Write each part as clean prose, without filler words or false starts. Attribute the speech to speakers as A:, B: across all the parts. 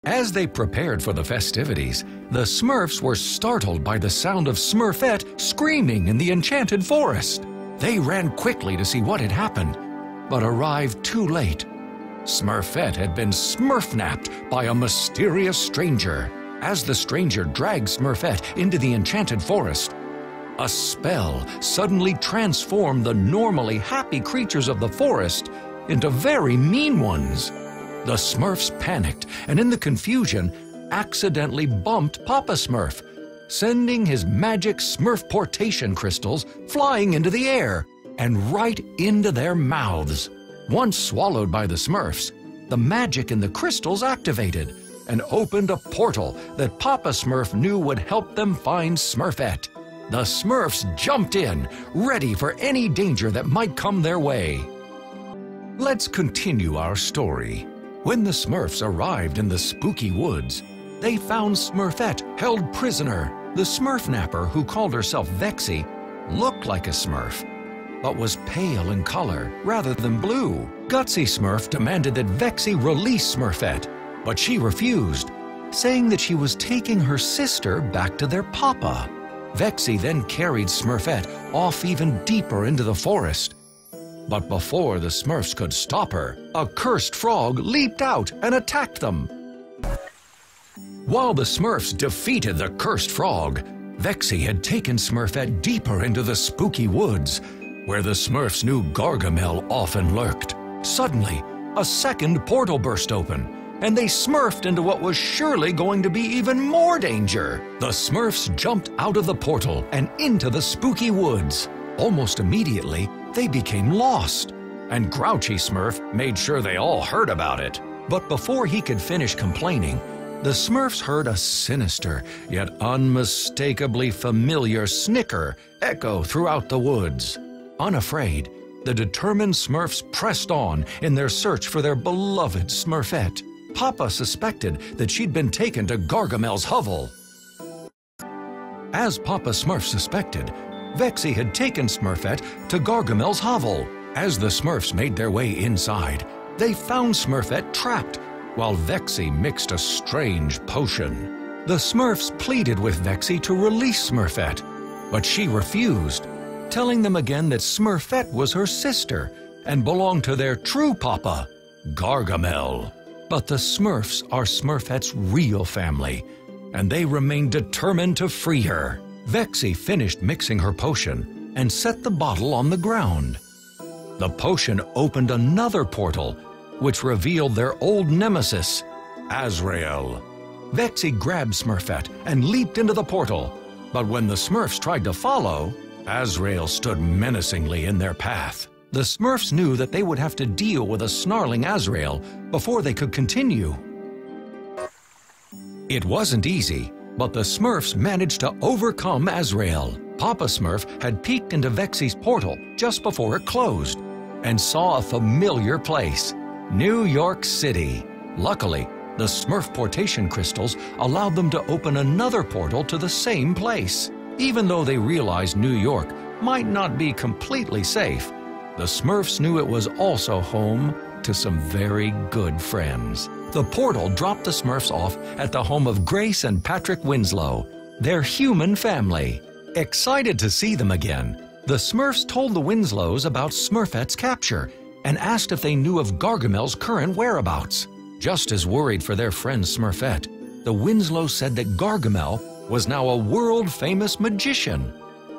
A: As they prepared for the festivities, the Smurfs were startled by the sound of Smurfette screaming in the enchanted forest. They ran quickly to see what had happened, but arrived too late. Smurfette had been smurf-napped by a mysterious stranger. As the stranger dragged Smurfette into the enchanted forest, a spell suddenly transformed the normally happy creatures of the forest into very mean ones. The Smurfs panicked and in the confusion accidentally bumped Papa Smurf, sending his magic Smurfportation crystals flying into the air and right into their mouths. Once swallowed by the Smurfs, the magic in the crystals activated and opened a portal that Papa Smurf knew would help them find Smurfette. The Smurfs jumped in, ready for any danger that might come their way. Let's continue our story. When the Smurfs arrived in the spooky woods, they found Smurfette held prisoner. The Smurf napper, who called herself Vexy, looked like a Smurf, but was pale in color rather than blue. Gutsy Smurf demanded that Vexy release Smurfette, but she refused, saying that she was taking her sister back to their papa. Vexy then carried Smurfette off even deeper into the forest. But before the Smurfs could stop her, a cursed frog leaped out and attacked them. While the Smurfs defeated the cursed frog, Vexy had taken Smurfette deeper into the spooky woods, where the Smurfs knew Gargamel often lurked. Suddenly, a second portal burst open, and they smurfed into what was surely going to be even more danger. The Smurfs jumped out of the portal and into the spooky woods. Almost immediately, they became lost, and Grouchy Smurf made sure they all heard about it. But before he could finish complaining, the Smurfs heard a sinister yet unmistakably familiar snicker echo throughout the woods. Unafraid, the determined Smurfs pressed on in their search for their beloved Smurfette. Papa suspected that she'd been taken to Gargamel's hovel. As Papa Smurf suspected, Vexy had taken Smurfette to Gargamel's hovel. As the Smurfs made their way inside, they found Smurfette trapped, while Vexy mixed a strange potion. The Smurfs pleaded with Vexy to release Smurfette, but she refused, telling them again that Smurfette was her sister and belonged to their true papa, Gargamel. But the Smurfs are Smurfette's real family, and they remain determined to free her. Vexy finished mixing her potion and set the bottle on the ground. The potion opened another portal, which revealed their old nemesis, Azrael. Vexy grabbed Smurfette and leaped into the portal, but when the Smurfs tried to follow, Azrael stood menacingly in their path. The Smurfs knew that they would have to deal with a snarling Azrael before they could continue. It wasn't easy, but the Smurfs managed to overcome Azrael. Papa Smurf had peeked into Vexy's portal just before it closed and saw a familiar place, New York City. Luckily, the Smurfportation crystals allowed them to open another portal to the same place. Even though they realized New York might not be completely safe, the Smurfs knew it was also home to some very good friends. The portal dropped the Smurfs off at the home of Grace and Patrick Winslow, their human family. Excited to see them again, the Smurfs told the Winslows about Smurfette's capture and asked if they knew of Gargamel's current whereabouts. Just as worried for their friend Smurfette, the Winslows said that Gargamel was now a world-famous magician.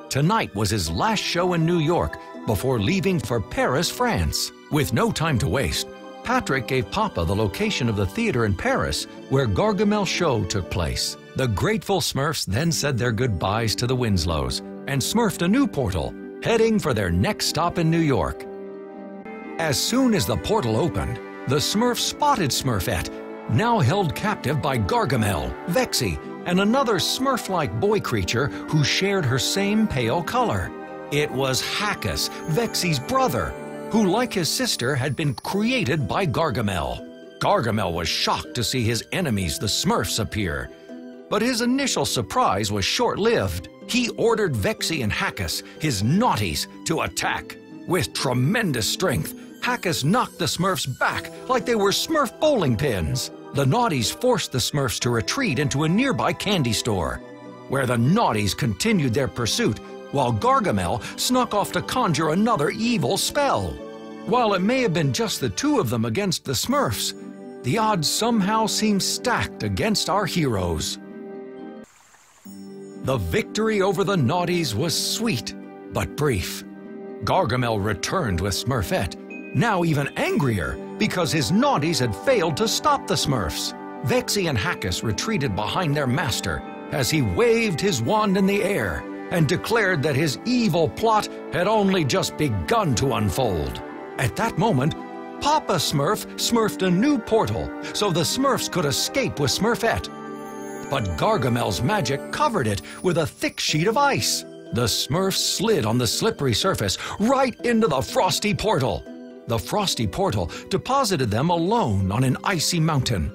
A: Tonight was his last show in New York before leaving for Paris, France. With no time to waste, Patrick gave Papa the location of the theater in Paris where Gargamel's show took place. The grateful Smurfs then said their goodbyes to the Winslows and smurfed a new portal, heading for their next stop in New York. As soon as the portal opened, the Smurfs spotted Smurfette, now held captive by Gargamel, Vexy, and another Smurf-like boy creature who shared her same pale color. It was Hackus, Vexy's brother, who, like his sister, had been created by Gargamel. Gargamel was shocked to see his enemies, the Smurfs, appear. But his initial surprise was short-lived. He ordered Vexy and Hackus, his naughties, to attack. With tremendous strength, Hackus knocked the Smurfs back like they were Smurf bowling pins. the Naughties forced the Smurfs to retreat into a nearby candy store, where the Naughties continued their pursuit while Gargamel snuck off to conjure another evil spell. While it may have been just the two of them against the Smurfs, the odds somehow seem stacked against our heroes. The victory over the Naughties was sweet, but brief. Gargamel returned with Smurfette, now even angrier because his Naughties had failed to stop the Smurfs. Vexy and Hackus retreated behind their master as he waved his wand in the air and declared that his evil plot had only just begun to unfold. At that moment, Papa Smurf smurfed a new portal so the Smurfs could escape with Smurfette. But Gargamel's magic covered it with a thick sheet of ice. The Smurfs slid on the slippery surface right into the frosty portal. The frosty portal deposited them alone on an icy mountain.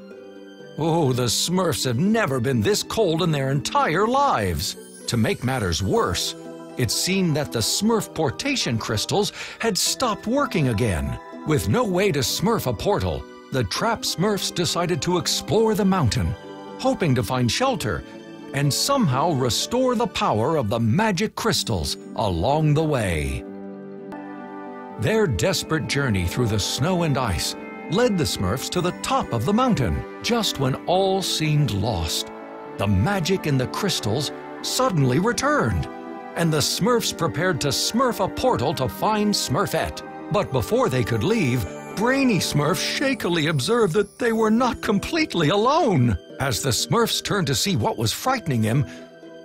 A: Oh, the Smurfs have never been this cold in their entire lives. To make matters worse, it seemed that the Smurf-portation crystals had stopped working again. With no way to smurf a portal, the trapped Smurfs decided to explore the mountain, hoping to find shelter and somehow restore the power of the magic crystals along the way. Their desperate journey through the snow and ice led the Smurfs to the top of the mountain. Just when all seemed lost, the magic in the crystals suddenly returned, and the Smurfs prepared to smurf a portal to find Smurfette. But before they could leave, Brainy Smurf shakily observed that they were not completely alone. As the Smurfs turned to see what was frightening him,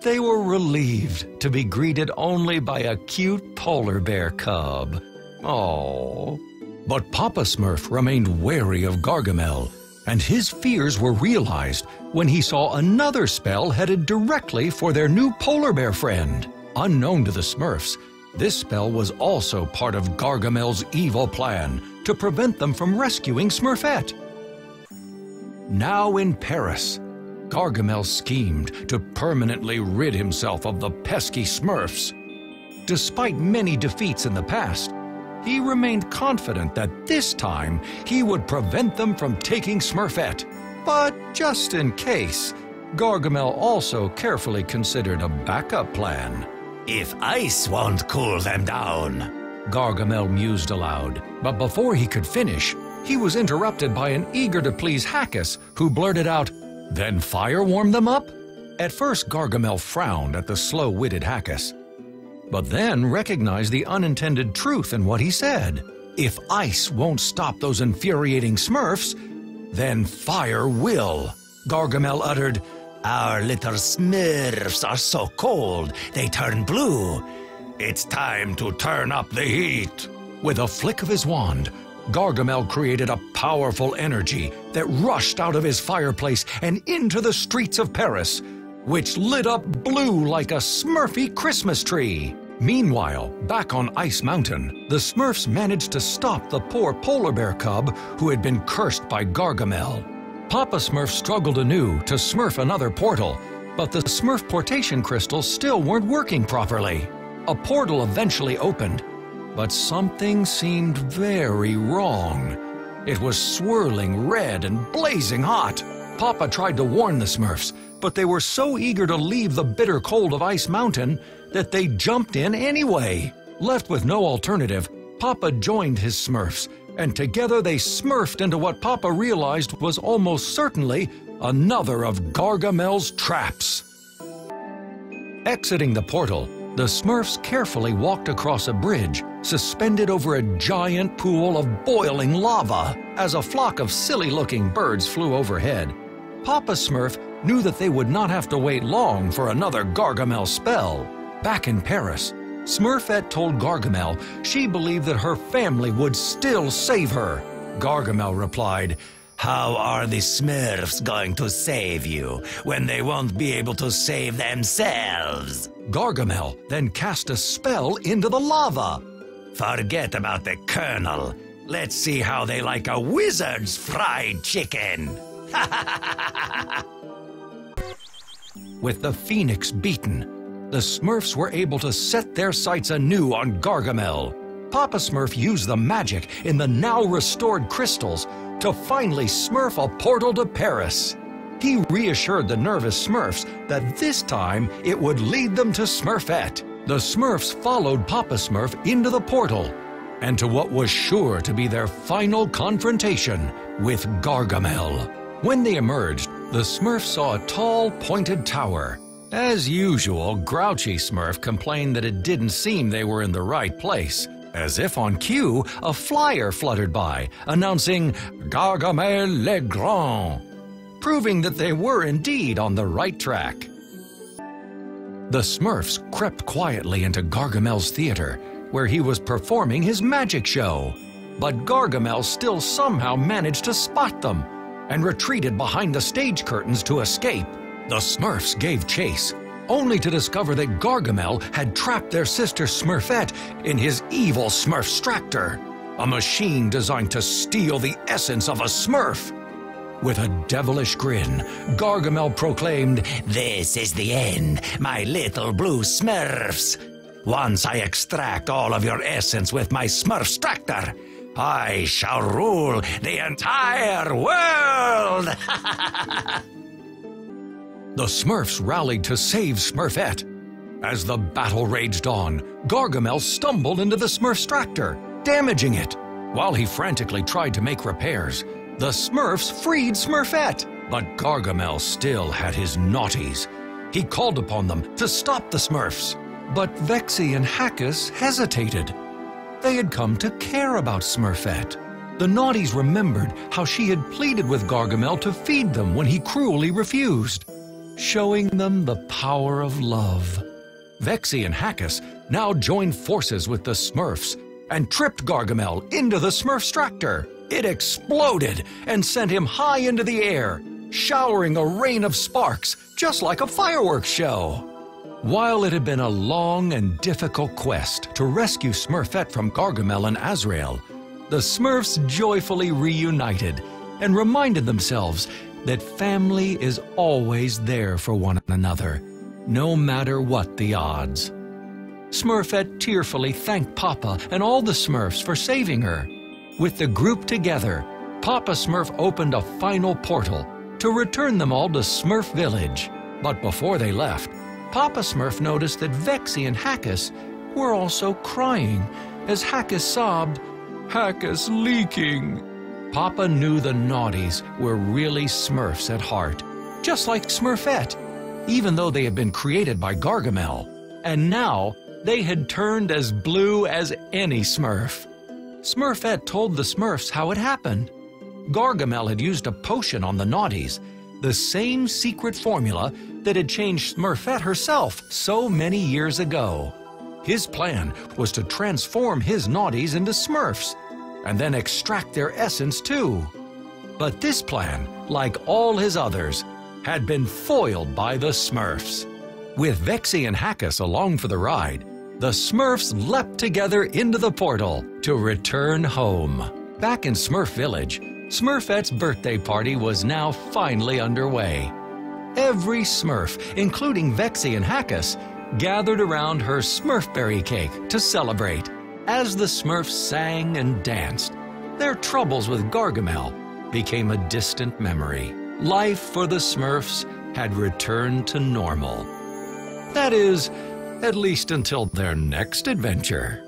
A: they were relieved to be greeted only by a cute polar bear cub. Oh. But Papa Smurf remained wary of Gargamel, and his fears were realized when he saw another spell headed directly for their new polar bear friend. Unknown to the Smurfs, this spell was also part of Gargamel's evil plan to prevent them from rescuing Smurfette. Now in Paris, Gargamel schemed to permanently rid himself of the pesky Smurfs. Despite many defeats in the past, he remained confident that this time he would prevent them from taking Smurfette. But just in case, Gargamel also carefully considered a backup plan.
B: If ice won't cool them down,
A: Gargamel mused aloud. But before he could finish, he was interrupted by an eager-to-please Hackus, who blurted out, "Then fire warm them up?" At first, Gargamel frowned at the slow-witted Hackus, but then recognized the unintended truth in what he said. If ice won't stop those infuriating Smurfs, then fire will. Gargamel uttered,
B: "Our little Smurfs are so cold, they turn blue. It's time to turn up the heat."
A: With a flick of his wand, Gargamel created a powerful energy that rushed out of his fireplace and into the streets of Paris, which lit up blue like a Smurfy Christmas tree. Meanwhile, back on Ice Mountain, the Smurfs managed to stop the poor polar bear cub who had been cursed by Gargamel. Papa Smurf struggled anew to smurf another portal, but the Smurf-portation crystals still weren't working properly. A portal eventually opened, but something seemed very wrong. It was swirling red and blazing hot. Papa tried to warn the Smurfs, but they were so eager to leave the bitter cold of Ice Mountain that they jumped in anyway. Left with no alternative, Papa joined his Smurfs, and together they smurfed into what Papa realized was almost certainly another of Gargamel's traps. Exiting the portal, the Smurfs carefully walked across a bridge suspended over a giant pool of boiling lava as a flock of silly-looking birds flew overhead. Papa Smurf knew that they would not have to wait long for another Gargamel spell. Back in Paris, Smurfette told Gargamel she believed that her family would still save her. Gargamel replied,
B: "How are the Smurfs going to save you when they won't be able to save themselves?"
A: Gargamel then cast a spell into the lava.
B: "Forget about the Colonel. Let's see how they like a wizard's fried chicken."
A: With the Phoenix beaten, the Smurfs were able to set their sights anew on Gargamel. Papa Smurf used the magic in the now restored crystals to finally smurf a portal to Paris. He reassured the nervous Smurfs that this time it would lead them to Smurfette. The Smurfs followed Papa Smurf into the portal and to what was sure to be their final confrontation with Gargamel. When they emerged, the Smurfs saw a tall, pointed tower. As usual, Grouchy Smurf complained that it didn't seem they were in the right place. As if on cue, a flyer fluttered by, announcing Gargamel le Grand, proving that they were indeed on the right track. The Smurfs crept quietly into Gargamel's theater, where he was performing his magic show. But Gargamel still somehow managed to spot them and retreated behind the stage curtains to escape. The Smurfs gave chase, only to discover that Gargamel had trapped their sister Smurfette in his evil Smurfstractor, a machine designed to steal the essence of a Smurf. With a devilish grin, Gargamel proclaimed,
B: "This is the end, my little blue Smurfs. Once I extract all of your essence with my Smurfstractor, I shall rule the entire world!"
A: The Smurfs rallied to save Smurfette. As the battle raged on, Gargamel stumbled into the Smurfstractor, damaging it. While he frantically tried to make repairs, the Smurfs freed Smurfette. But Gargamel still had his naughties. He called upon them to stop the Smurfs. But Vexy and Hackus hesitated. They had come to care about Smurfette. The naughties remembered how she had pleaded with Gargamel to feed them when he cruelly refused, showing them the power of love. Vexy and Hackus now joined forces with the Smurfs and tripped Gargamel into the Smurfstractor. It exploded and sent him high into the air, showering a rain of sparks, just like a fireworks show. While it had been a long and difficult quest to rescue Smurfette from Gargamel and Azrael, the Smurfs joyfully reunited and reminded themselves that family is always there for one another, no matter what the odds. Smurfette tearfully thanked Papa and all the Smurfs for saving her. With the group together, Papa Smurf opened a final portal to return them all to Smurf Village. But before they left, Papa Smurf noticed that Vexy and Hackus were also crying as Hackus sobbed, "Hackus leaking." Papa knew the naughties were really Smurfs at heart, just like Smurfette, even though they had been created by Gargamel. And now they had turned as blue as any Smurf. Smurfette told the Smurfs how it happened. Gargamel had used a potion on the naughties, the same secret formula that had changed Smurfette herself so many years ago. His plan was to transform his naughties into Smurfs, and then extract their essence too. But this plan, like all his others, had been foiled by the Smurfs. With Vexy and Hackus along for the ride, the Smurfs leapt together into the portal to return home. Back in Smurf Village, Smurfette's birthday party was now finally underway. Every Smurf, including Vexy and Hackus, gathered around her Smurfberry cake to celebrate. As the Smurfs sang and danced, their troubles with Gargamel became a distant memory. Life for the Smurfs had returned to normal. That is, at least until their next adventure.